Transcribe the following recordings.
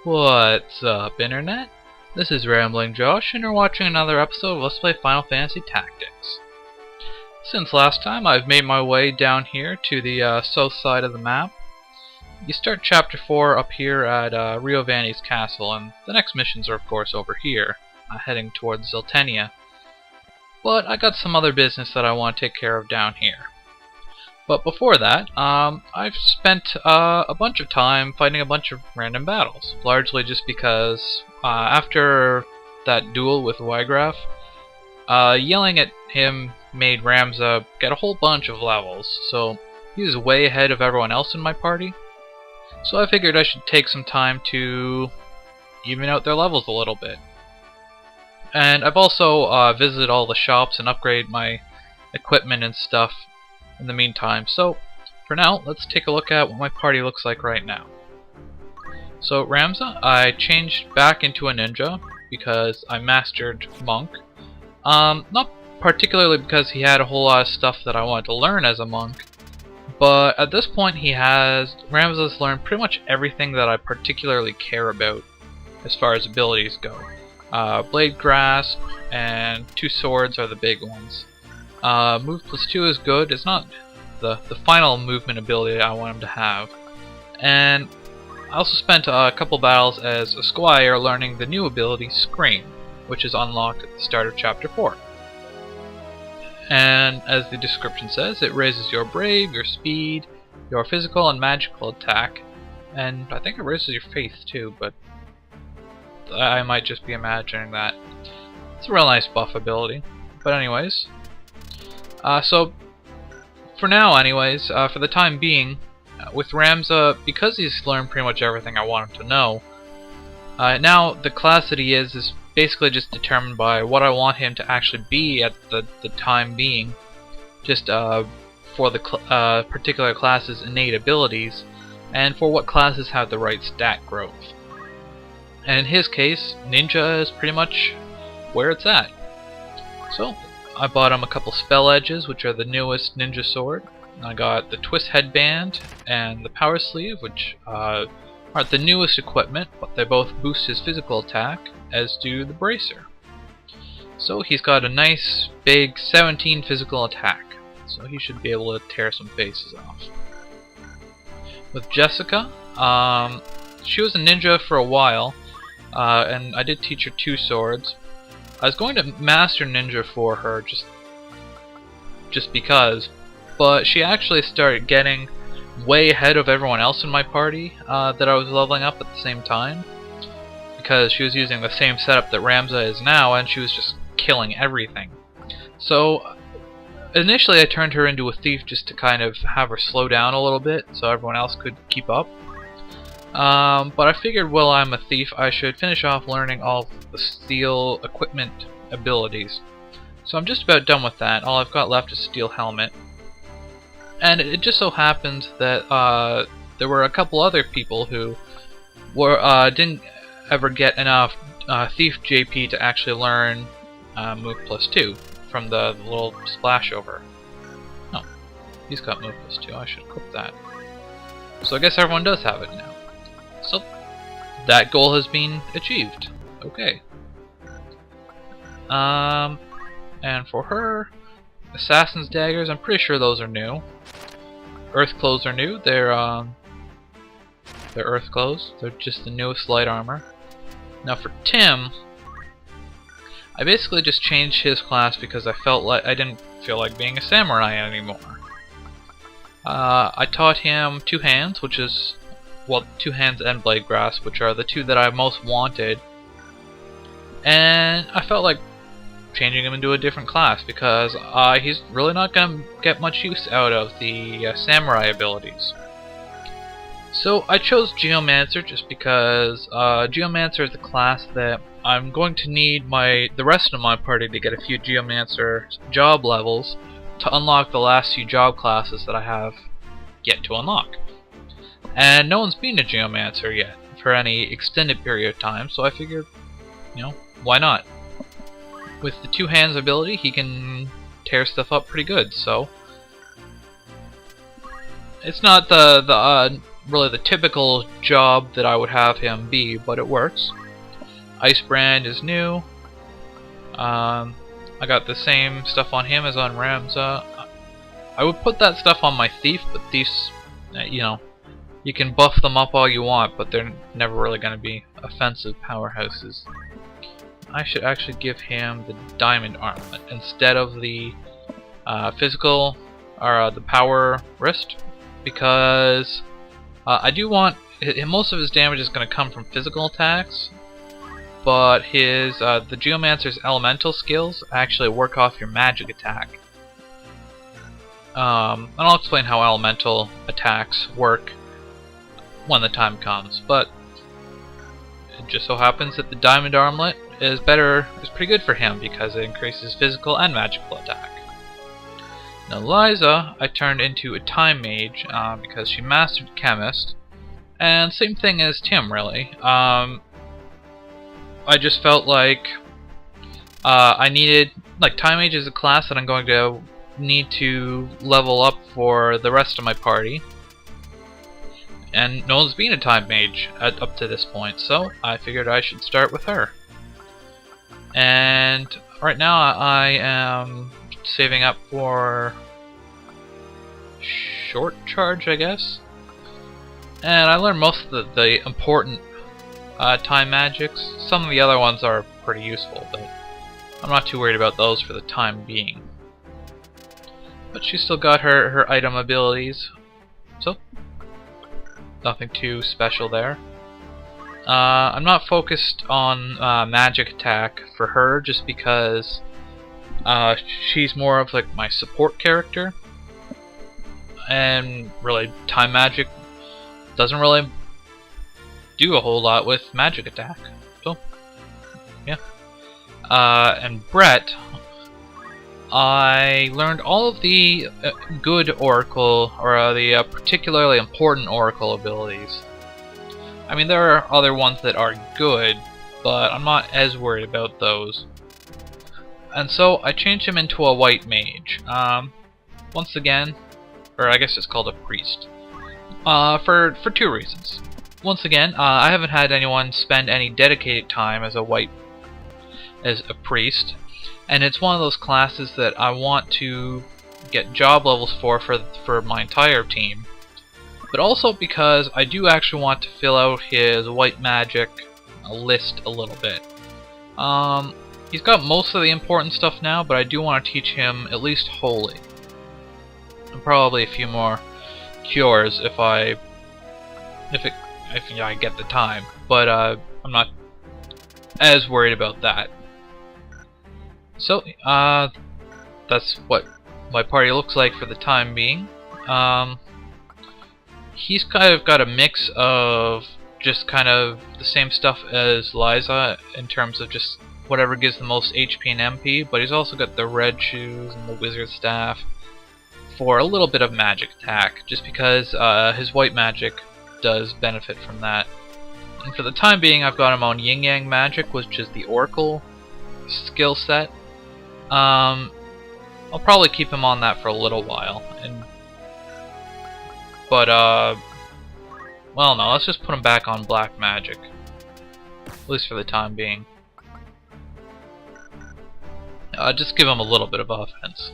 What's up, Internet? This is Rambling Josh, and you're watching another episode of Let's Play Final Fantasy Tactics. Since last time, I've made my way down here to the south side of the map. You start Chapter 4 up here at Riovani's castle, and the next missions are of course over here, heading towards Ziltenia. But I got some other business that I want to take care of down here. But before that, I've spent a bunch of time fighting a bunch of random battles, largely just because after that duel with Wygraf, yelling at him made Ramza get a whole bunch of levels, so he was way ahead of everyone else in my party. So I figured I should take some time to even out their levels a little bit. And I've also visited all the shops and upgraded my equipment and stuff in the meantime. So for now, let's take a look at what my party looks like right now. So Ramza, I changed back into a ninja because I mastered Monk. Not particularly because he had a whole lot of stuff that I wanted to learn as a monk, but at this point Ramza's learned pretty much everything that I particularly care about as far as abilities go. Blade Grasp and Two Swords are the big ones. Move plus 2 is good. It's not the final movement ability I want him to have. And I also spent a couple battles as a squire learning the new ability Scream, which is unlocked at the start of Chapter 4. And as the description says, it raises your brave, your speed, your physical and magical attack, and I think it raises your faith too, but I might just be imagining that. It's a real nice buff ability. But anyways, so for now anyways, for the time being, with Ramza, because he's learned pretty much everything I want him to know, now the class that he is basically just determined by what I want him to actually be at the time being, just for the particular class's innate abilities, and for what classes have the right stat growth. And in his case, Ninja is pretty much where it's at. So I bought him a couple spell edges, which are the newest ninja sword. I got the twist headband and the power sleeve, which aren't the newest equipment, but they both boost his physical attack, as do the bracer. So he's got a nice big 17 physical attack, so he should be able to tear some faces off. With Jessica, she was a ninja for a while, and I did teach her two swords. I was going to master ninja for her just because, but she actually started getting way ahead of everyone else in my party that I was leveling up at the same time, because she was using the same setup that Ramza is now, and she was just killing everything. So initially I turned her into a thief just to kind of have her slow down a little bit so everyone else could keep up. But I figured while I'm a thief, I should finish off learning all the steel equipment abilities. So I'm just about done with that. All I've got left is Steel Helmet. And it just so happens that there were a couple other people who didn't ever get enough Thief JP to actually learn Move plus 2 from the little splash over. Oh, he's got Move plus 2. I should equip that. So I guess everyone does have it now. So that goal has been achieved. Okay. And for her, Assassin's Daggers, I'm pretty sure those are new. Earth Clothes are new. They're Earth Clothes. They're just the newest light armor. Now for Tim, I basically just changed his class because I didn't feel like being a samurai anymore. I taught him Two Hands, which is, well, Two Hands and Blade Grasp, which are the two that I most wanted. And I felt like changing him into a different class because he's really not going to get much use out of the samurai abilities. So I chose Geomancer just because Geomancer is the class that I'm going to need the rest of my party to get a few Geomancer job levels to unlock the last few job classes that I have yet to unlock. And no one's been a Geomancer yet for any extended period of time, so I figured, why not? With the Two Hands ability, he can tear stuff up pretty good, so it's not the really the typical job that I would have him be, but it works. Ice Brand is new. I got the same stuff on him as on Ramza. I would put that stuff on my Thief, but Thieves, you know, you can buff them up all you want, but they're never really going to be offensive powerhouses. I should actually give him the Diamond Armlet instead of the physical or the power wrist, because I do want most of his damage is going to come from physical attacks, but his the Geomancer's elemental skills actually work off your magic attack. And I'll explain how elemental attacks work when the time comes, but it just so happens that the Diamond Armlet is pretty good for him because it increases physical and magical attack. Now Liza, I turned into a Time Mage because she mastered Chemist, and same thing as Tim really. I just felt like I needed, like, Time Mage is a class that I'm going to need to level up for the rest of my party, and no one's been a Time Mage up to this point, so I figured I should start with her. And right now I am saving up for Short Charge, I guess, and I learned most of the important time magics. Some of the other ones are pretty useful, but I'm not too worried about those for the time being. But she's still got her item abilities, so nothing too special there. I'm not focused on magic attack for her just because she's more of like my support character, and really time magic doesn't really do a whole lot with magic attack. So yeah. And Brett, I learned all of the good Oracle, or the particularly important Oracle abilities. I mean, there are other ones that are good, but I'm not as worried about those. And so I changed him into a White Mage. Once again, or I guess it's called a Priest. For two reasons. Once again, I haven't had anyone spend any dedicated time as a Priest, and it's one of those classes that I want to get job levels for my entire team. But also because I do actually want to fill out his white magic list a little bit. He's got most of the important stuff now, but I do want to teach him at least Holy. And probably a few more cures if I get the time. But I'm not as worried about that. So that's what my party looks like for the time being. He's kind of got a mix of just kind of the same stuff as Liza in terms of just whatever gives the most HP and MP, but he's also got the red shoes and the wizard staff for a little bit of magic attack, just because his white magic does benefit from that. And for the time being, I've got him on Yin Yang Magic, which is the Oracle skill set. I'll probably keep him on that for a little while, well, no, let's just put him back on Black Magic, at least for the time being. Just give him a little bit of offense.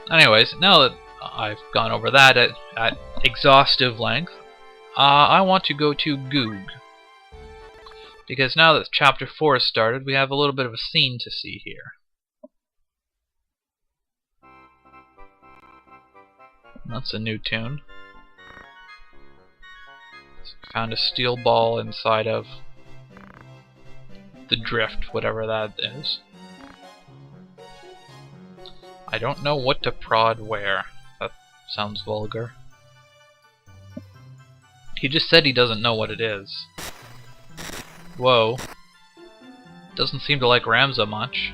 Anyways, now that I've gone over that at exhaustive length, I want to go to Goog. Because now that Chapter 4 has started, we have a little bit of a scene to see here. That's a new tune. Found a steel ball inside of the drift, whatever that is. I don't know what to prod where. That sounds vulgar. He just said he doesn't know what it is. Whoa. Doesn't seem to like Ramza much.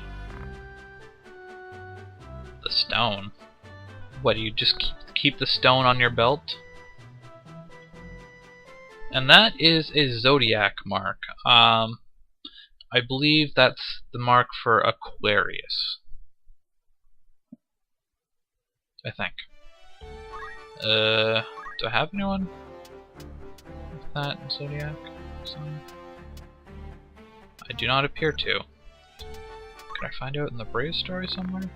The stone. What, do you just keep the stone on your belt? And that is a Zodiac mark. I believe that's the mark for Aquarius. I think. Do I have anyone? that zodiac sign? I do not appear to. Can I find out in the Brave story somewhere?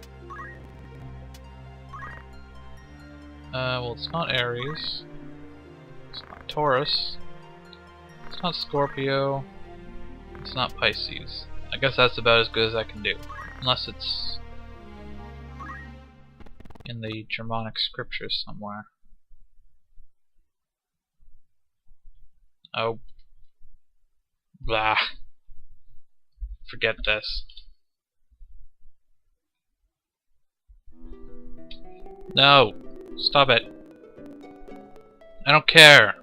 Well, it's not Aries. It's not Taurus. It's not Scorpio. It's not Pisces. I guess that's about as good as I can do. Unless it's in the Germanic scriptures somewhere. Oh. Blah. Forget this. No! Stop it. I don't care.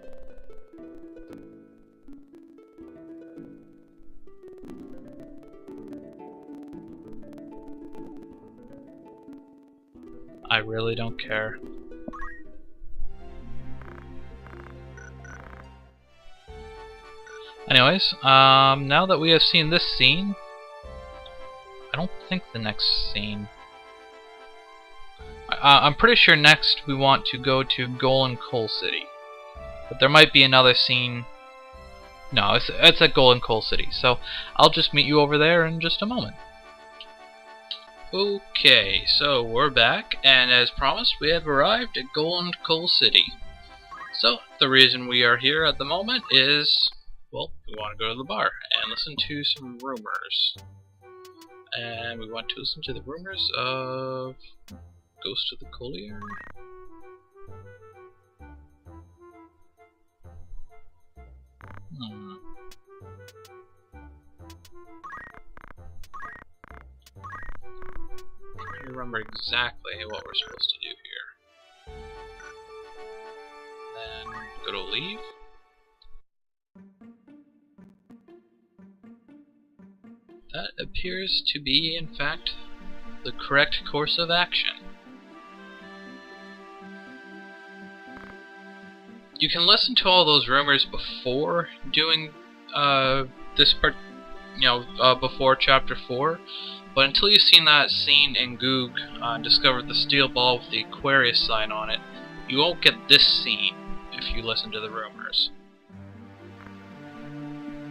I really don't care. Anyways, now that we have seen this scene, I don't think the next scene... I'm pretty sure next we want to go to Golden Coal City. But there might be another scene... No, it's at Golden Coal City, so I'll just meet you over there in just a moment. Okay, so we're back, and as promised, we have arrived at Golden Coal City. So, the reason we are here at the moment is... well, we want to go to the bar and listen to some rumors. And we want to listen to the rumors of Ghost of the Colliery. I don't remember exactly what we're supposed to do here. Then go to leave. That appears to be, in fact, the correct course of action. You can listen to all those rumors before doing this part, before Chapter 4, but until you've seen that scene in Goog and discovered the steel ball with the Aquarius sign on it, you won't get this scene if you listen to the rumors.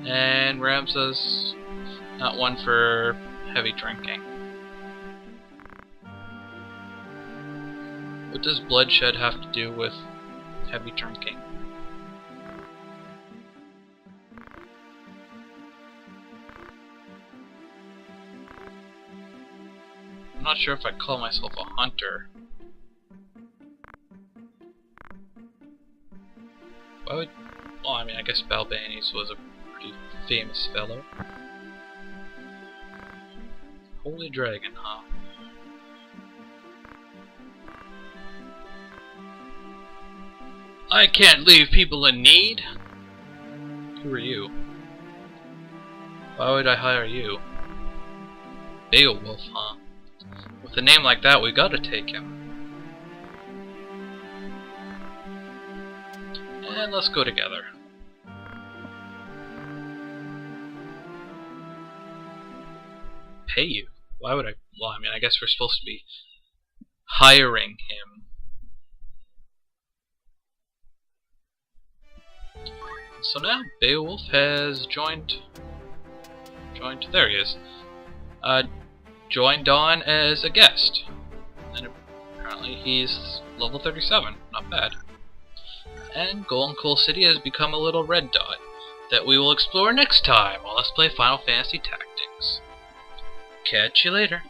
And Ramses, not one for heavy drinking. What does bloodshed have to do with heavy drinking? I'm not sure if I'd call myself a hunter. Why would... well, I mean, I guess Balbanes was a pretty famous fellow. Holy Dragon, huh? I can't leave people in need! Who are you? Why would I hire you? Beowulf, huh? With a name like that, we gotta take him. And let's go together. Pay you? Why would I? Well, I mean, I guess we're supposed to be hiring him. So now Beowulf has joined. There he is. Joined on as a guest, and apparently he's level 37. Not bad. And Golden Coal City has become a little red dot that we will explore next time on Let's Play Final Fantasy Tactics. Catch you later.